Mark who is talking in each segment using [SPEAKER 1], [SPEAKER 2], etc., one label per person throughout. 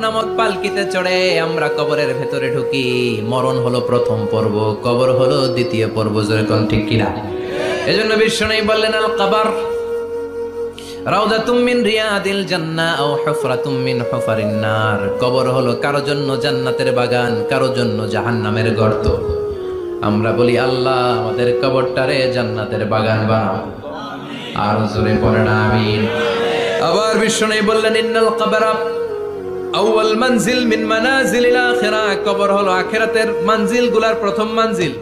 [SPEAKER 1] নামক পালকিতে চড়ে আমরা কবরের ভেতরে ঢুকি। মরণ হলো প্রথম পর্ব, কবর হলো দ্বিতীয় পর্ব। জোরে কোন ঠিক কিনা? এজন্য বিশ্বনবী বললেন, আল কবর রাউদাতুম মিন রিয়াদিল জান্নাহ আও হুফরাতুম মিন হুফারিন নার। কবর হলো কারো জন্য জান্নাতের বাগান, কারো জন্য জাহান্নামের গর্ত। আমরা বলি, আল্লাহ আমাদের কবরটারে জান্নাতের বাগান বানাও। আর জোরে পড়েন আমিন। আবার বিশ্বনবী বললেন, ইন্নাল কবরা আউয়াল মানজিল মিন মানাজিলিল আখিরাহ। কবর হলো আখিরাতের মানজিলগুলোর প্রথম মানজিল।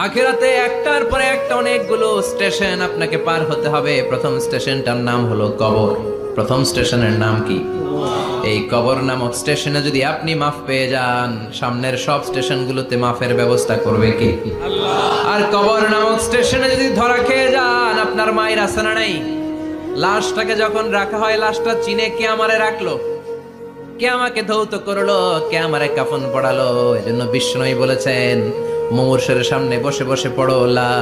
[SPEAKER 1] আখিরাতে একটার পরে একটা অনেকগুলো স্টেশন আপনাকে পার হতে হবে। প্রথম স্টেশনটার নাম হলো কবর। প্রথম স্টেশনের নাম কি? এই কবর নামক স্টেশনে যদি আপনি মাফ পেয়ে যান, সামনের সব স্টেশনগুলোতে মাফের ব্যবস্থা করবে কে? আল্লাহ। আর কবর নামক স্টেশনে যদি ধরা খেয়ে যান, আপনার মায়ের আছে না নাই? লাশটাকে যখন রাখা হয়, লাশটা চিনে কে আমারে রাখলো, কে আমাকে ধৌত করলো, কে আমারে কাফন পড়ালো। এজন্য বিশ্বনবী বলেছেন, মুমূর্ষের সামনে বসে বসে পড়ো, লা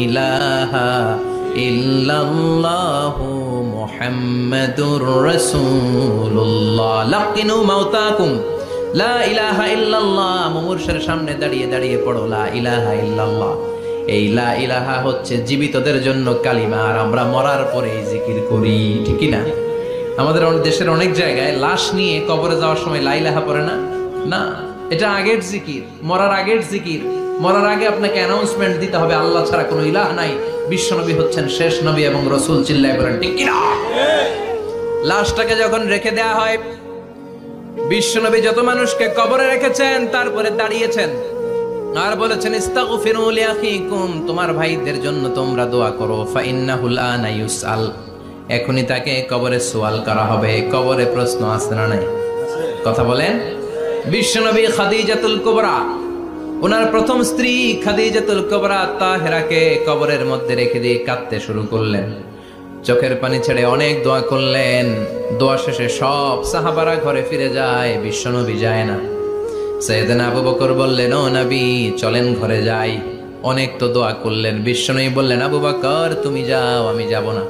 [SPEAKER 1] ইলাহা ইল্লাল্লাহু মুহাম্মাদুর রাসূলুল্লাহ। লাকিনু মাউতাকুম লা ইলাহা ইল্লাল্লাহ। মুমূর্ষের সামনে দাঁড়িয়ে দাঁড়িয়ে পড়ো, লা ইলাহা ইল্লাল্লাহ। এই লা ইলাহা হচ্ছে জীবিতদের জন্য কালিমা, আর আমরা মরার পরে এই জিকির করি, ঠিক কি না? আমাদের দেশের অনেক জায়গায় লাশ নিয়ে কবরে যাওয়ার সময় লা ইলাহা পড়ে না। না, এটা আগের জিকির, মরার আগের জিকির। মরার আগে আপনাকে অ্যানাউন্সমেন্ট দিতে হবে, আল্লাহ ছাড়া কোনো ইলাহ নাই, বিশ্বনবী হচ্ছেন শেষ নবী এবং রাসূল। চিল্লায় বলেন ঠিক কি না? লাশটাকে যখন রেখে দেয়া হয়, বিশ্বনবী যত মানুষকে কবরে রেখেছেন তারপরে দাঁড়িয়েছেন আর বলেছেন, ইস্তাগফিরু লিআখিকুম, তোমার ভাইদের জন্য তোমরা দোয়া করো। ফাইন্নাহুল আনা ইউসআল, এখনই তাকে কবরে সওয়াল করা হবে। কবরে প্রশ্ন আছে না নাই? কথা বলেন। বিশ্বনবী খাদিজাতুল কুবরা, ওনার প্রথম স্ত্রী খাদিজাতুল কুবরা তাহেরাকে কবরের মধ্যে রেখে দিয়ে কাঁদতে শুরু করলেন। চোখের পানি ছেড়ে অনেক দোয়া করলেন। দোয়া শেষে সব সাহাবারা ঘরে ফিরে যায়, বিশ্বনবী যায় না। সাইয়েদনা আবু বকর বললেন, ও নবী চলেন ঘরে যাই। অনেক তো দোয়া করলেন। বিশ্বনবী বললেন, আবু বকর তুমি যাও, আমি যাব না।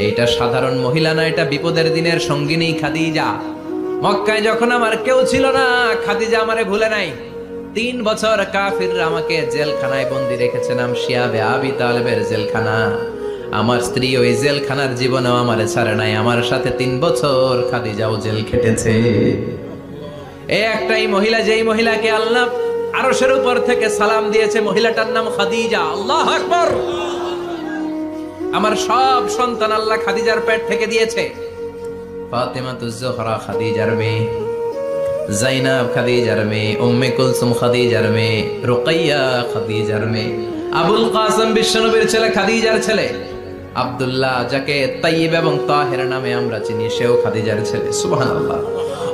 [SPEAKER 1] এইটা সাধারণ মহিলা না, এটা বিপদের দিনের সঙ্গিনী খাদিজা। মক্কায় যখন আমার কেউ ছিল না, খাদিজা আমারে ভুলে নাই। 3 বছর কাফিররা আমাকে জেলখানায় বন্দি রেখেছে, নাম শিয়াবে আবি তালেবের জেলখানা। আমার স্ত্রী ওই জেলখানার জীবনেও আমারে ছাড়ে নাই। আমার সাথে 3 বছর খাদিজাও জেল খেটেছে। এই একটাই মহিলা, যেই মহিলাকে আল্লাহ আরশের উপর থেকে সালাম দিয়েছে, মহিলাটার নাম খাদিজা। আল্লাহু আকবার। আমার সব সন্তান আল্লাহ খাদিজার পেট থেকে দিয়েছে। ফাতেমাতুজ জোহরা খাদিজার মেয়ে, জাইনাব খাদিজার মেয়ে, উম্মে কুলসুম খাদিজার মেয়ে, রুকাইয়া খাদিজার মেয়ে, আবুল কাসেম বিশ্বনবীর ছেলে খাদিজার ছেলে, আব্দুল্লাহ যাকে তাইয়্যিব এবং তাহের নামে আমরা চিনি, সেও খাদিজার ছেলে। সুবহানাল্লাহ।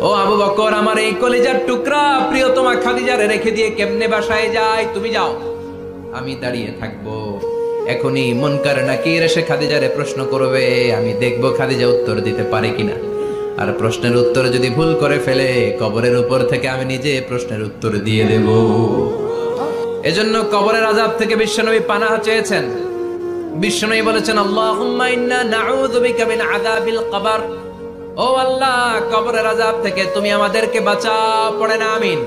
[SPEAKER 1] ও আবু বকর, আমার এই কলিজার টুকরা প্রিয়তমা খাদিজারে রেখে দিয়ে কেমনে বাসায় যায়? তুমি যাও, আমি দাঁড়িয়ে থাকবো। এখনই মুনকার নাকির এসে খাদিজারে প্রশ্ন করবে, আমি দেখবো খাদিজা উত্তর দিতে পারে কিনা। আর প্রশ্নের উত্তর যদি ভুল করে ফেলে, কবরের উপর থেকে আমি নিজে প্রশ্নের উত্তর দিয়ে দেব। এজন্য কবরের আযাব থেকে বিশ্বনবী পানাহ চেয়েছেন। বিশ্বনবী বলেছেন, আল্লাহুম্মা ইন্না নাউযু বিকা মিন আযাবিল কবর। ও আল্লাহ, কবরের আযাব থেকে তুমি আমাদেরকে বাঁচাও। পড়েন আমিন।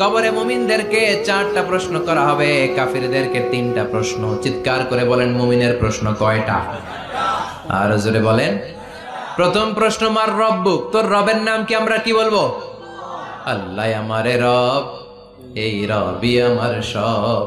[SPEAKER 1] কবরে মুমিনদেরকে 4টা প্রশ্ন করা হবে, কাফিরদেরকে 3টা প্রশ্ন। চিৎকার করে বলেন, মুমিনের প্রশ্ন কয়টা? আর জোরে বলেন। প্রথম প্রশ্ন, মার রব্বুক, তোর রবের নাম কি? আমরা কি বলবো? আল্লাহ আমারে রব, এই রবই আমার সব।